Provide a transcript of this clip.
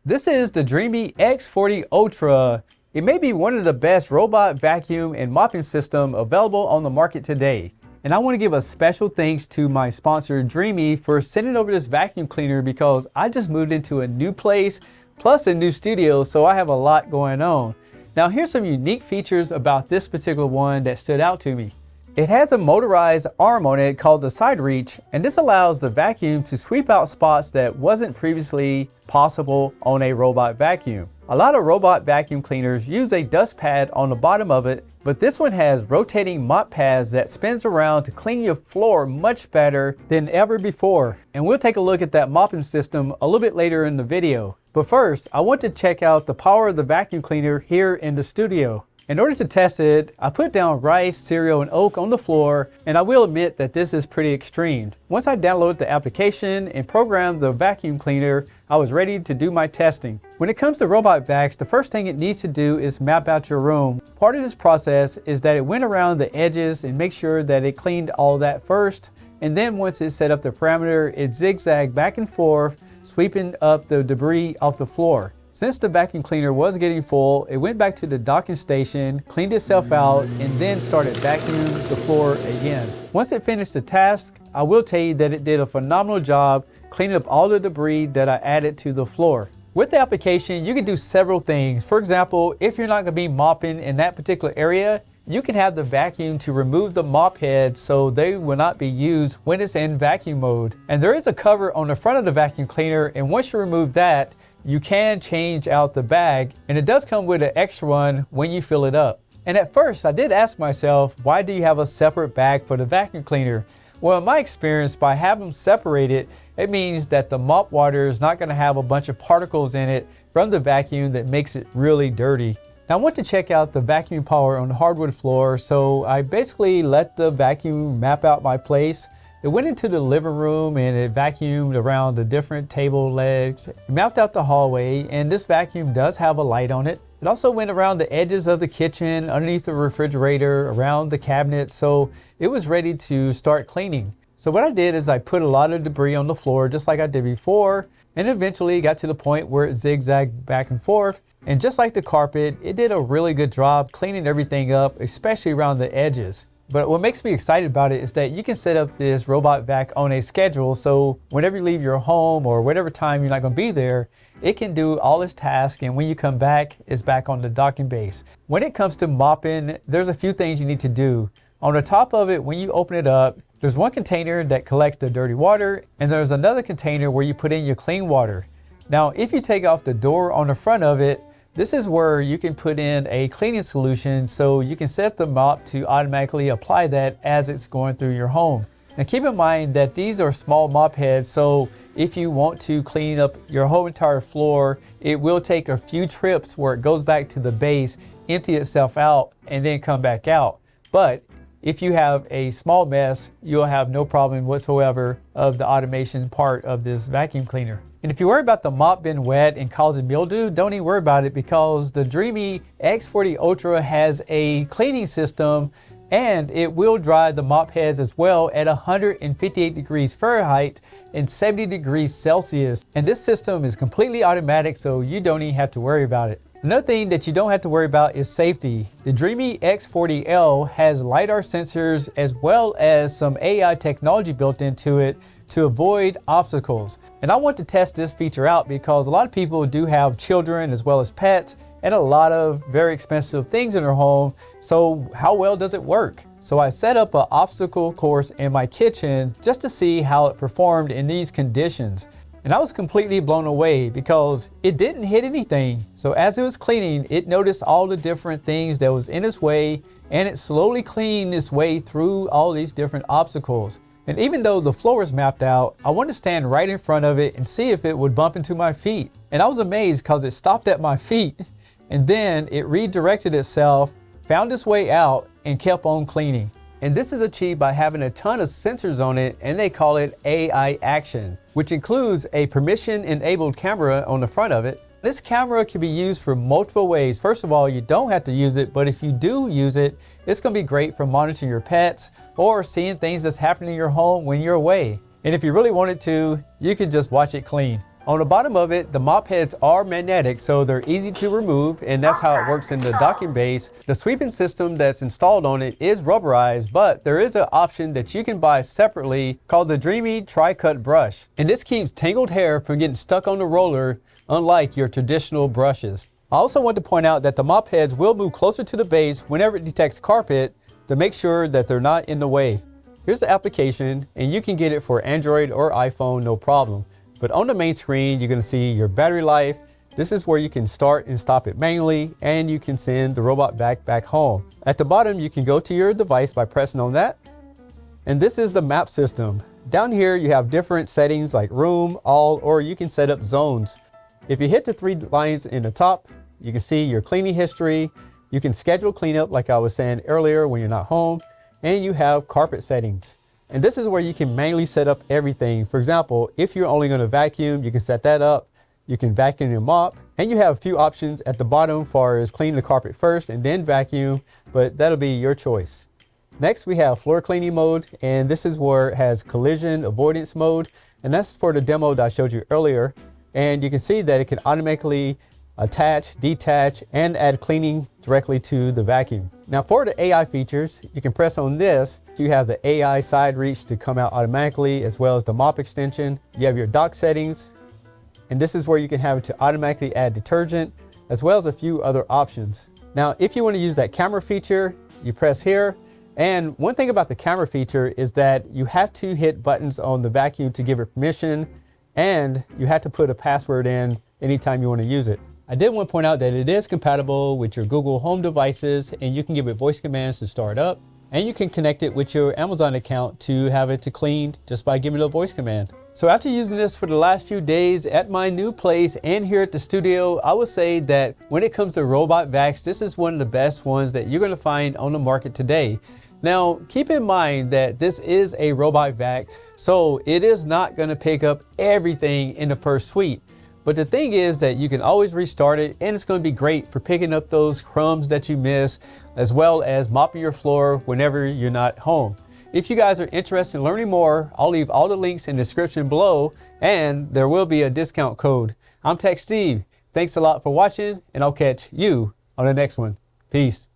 This is the Dreame X40 Ultra. It may be one of the best robot vacuum and mopping system available on the market today. And I want to give a special thanks to my sponsor Dreame for sending over this vacuum cleaner because I just moved into a new place plus a new studio, so I have a lot going on. Now here's some unique features about this particular one that stood out to me. It has a motorized arm on it called the side reach, and this allows the vacuum to sweep out spots that wasn't previously possible on a robot vacuum. A lot of robot vacuum cleaners use a dust pad on the bottom of it, but this one has rotating mop pads that spins around to clean your floor much better than ever before. And we'll take a look at that mopping system a little bit later in the video. But first, I want to check out the power of the vacuum cleaner here in the studio. In order to test it, I put down rice, cereal, and oat on the floor, and I will admit that this is pretty extreme. Once I downloaded the application and programmed the vacuum cleaner, I was ready to do my testing. When it comes to robot vacs, the first thing it needs to do is map out your room. Part of this process is that it went around the edges and make sure that it cleaned all that first, and then once it set up the parameter, it zigzagged back and forth, sweeping up the debris off the floor. Since the vacuum cleaner was getting full, it went back to the docking station, cleaned itself out, and then started vacuuming the floor again. Once it finished the task, I will tell you that it did a phenomenal job cleaning up all the debris that I added to the floor. With the application, you can do several things. For example, if you're not going to be mopping in that particular area, you can have the vacuum to remove the mop heads so they will not be used when it's in vacuum mode. And there is a cover on the front of the vacuum cleaner, and once you remove that, you can change out the bag, and it does come with an extra one when you fill it up. And at first I did ask myself, why do you have a separate bag for the vacuum cleaner? Well, in my experience, by having them separated, it means that the mop water is not going to have a bunch of particles in it from the vacuum that makes it really dirty. Now I want to check out the vacuum power on the hardwood floor, so I basically let the vacuum map out my place. It went into the living room and it vacuumed around the different table legs. It mapped out the hallway, and this vacuum does have a light on it. It also went around the edges of the kitchen, underneath the refrigerator, around the cabinet, so it was ready to start cleaning. So what I did is I put a lot of debris on the floor just like I did before, and eventually got to the point where it zigzagged back and forth. And just like the carpet, it did a really good job cleaning everything up, especially around the edges. But what makes me excited about it is that you can set up this robot vac on a schedule, so whenever you leave your home or whatever time you're not going to be there, it can do all its tasks, and when you come back, it's back on the docking base. When it comes to mopping, there's a few things you need to do. On the top of it, when you open it up, there's one container that collects the dirty water, and there's another container where you put in your clean water. Now, if you take off the door on the front of it, this is where you can put in a cleaning solution, so you can set the mop to automatically apply that as it's going through your home. Now keep in mind that these are small mop heads, so if you want to clean up your whole entire floor, it will take a few trips where it goes back to the base, empty itself out, and then come back out. But if you have a small mess, you'll have no problem whatsoever of the automation part of this vacuum cleaner. And if you worry about the mop being wet and causing mildew, don't even worry about it, because the Dreame X40 Ultra has a cleaning system, and it will dry the mop heads as well at 158 degrees Fahrenheit and 70 degrees Celsius. And this system is completely automatic, so you don't even have to worry about it. Another thing that you don't have to worry about is safety. The Dreame X40L has LiDAR sensors as well as some AI technology built into it to avoid obstacles. And I want to test this feature out because a lot of people do have children as well as pets and a lot of very expensive things in their home. So how well does it work? So I set up an obstacle course in my kitchen just to see how it performed in these conditions. And I was completely blown away because it didn't hit anything. So as it was cleaning, it noticed all the different things that was in its way, and it slowly cleaned its way through all these different obstacles. And even though the floor is mapped out, I wanted to stand right in front of it and see if it would bump into my feet. And I was amazed because it stopped at my feet, and then it redirected itself, found its way out, and kept on cleaning. And this is achieved by having a ton of sensors on it, and they call it AI Action, which includes a permission-enabled camera on the front of it. This camera can be used for multiple ways. First of all, you don't have to use it, but if you do use it, it's going to be great for monitoring your pets or seeing things that's happening in your home when you're away. And if you really wanted to, you could just watch it clean. On the bottom of it, the mop heads are magnetic, so they're easy to remove, and that's how it works in the docking base. The sweeping system that's installed on it is rubberized, but there is an option that you can buy separately called the Dreame Tri-Cut Brush. And this keeps tangled hair from getting stuck on the roller, unlike your traditional brushes. I also want to point out that the mop heads will move closer to the base whenever it detects carpet to make sure that they're not in the way. Here's the application, and you can get it for Android or iPhone, no problem. But on the main screen, you're going to see your battery life. This is where you can start and stop it manually, and you can send the robot back home. At the bottom, you can go to your device by pressing on that. And this is the map system. Down here, you have different settings like room, all, or you can set up zones. If you hit the 3 lines in the top, you can see your cleaning history. You can schedule cleanup like I was saying earlier when you're not home, and you have carpet settings. And this is where you can manually set up everything. For example, if you're only going to vacuum, you can set that up. You can vacuum and mop, and you have a few options at the bottom as far as cleaning the carpet first and then vacuum, but that'll be your choice. Next, we have floor cleaning mode, and this is where it has collision avoidance mode, and that's for the demo that I showed you earlier. And you can see that it can automatically attach, detach, and add cleaning directly to the vacuum. Now for the AI features, you can press on this. You have the AI side reach to come out automatically, as well as the mop extension. You have your dock settings, and this is where you can have it to automatically add detergent, as well as a few other options. Now, if you want to use that camera feature, you press here. And one thing about the camera feature is that you have to hit buttons on the vacuum to give it permission, and you have to put a password in anytime you want to use it. I did want to point out that it is compatible with your Google Home devices, and you can give it voice commands to start up, and you can connect it with your Amazon account to have it to clean just by giving it a voice command. So after using this for the last few days at my new place and here at the studio, I would say that when it comes to robot vacs, this is one of the best ones that you're going to find on the market today. Now, keep in mind that this is a robot vac, so it is not going to pick up everything in the first sweep. But the thing is that you can always restart it, and it's going to be great for picking up those crumbs that you miss, as well as mopping your floor whenever you're not home. If you guys are interested in learning more, I'll leave all the links in the description below, and there will be a discount code. I'm Tech Steve. Thanks a lot for watching, and I'll catch you on the next one. Peace.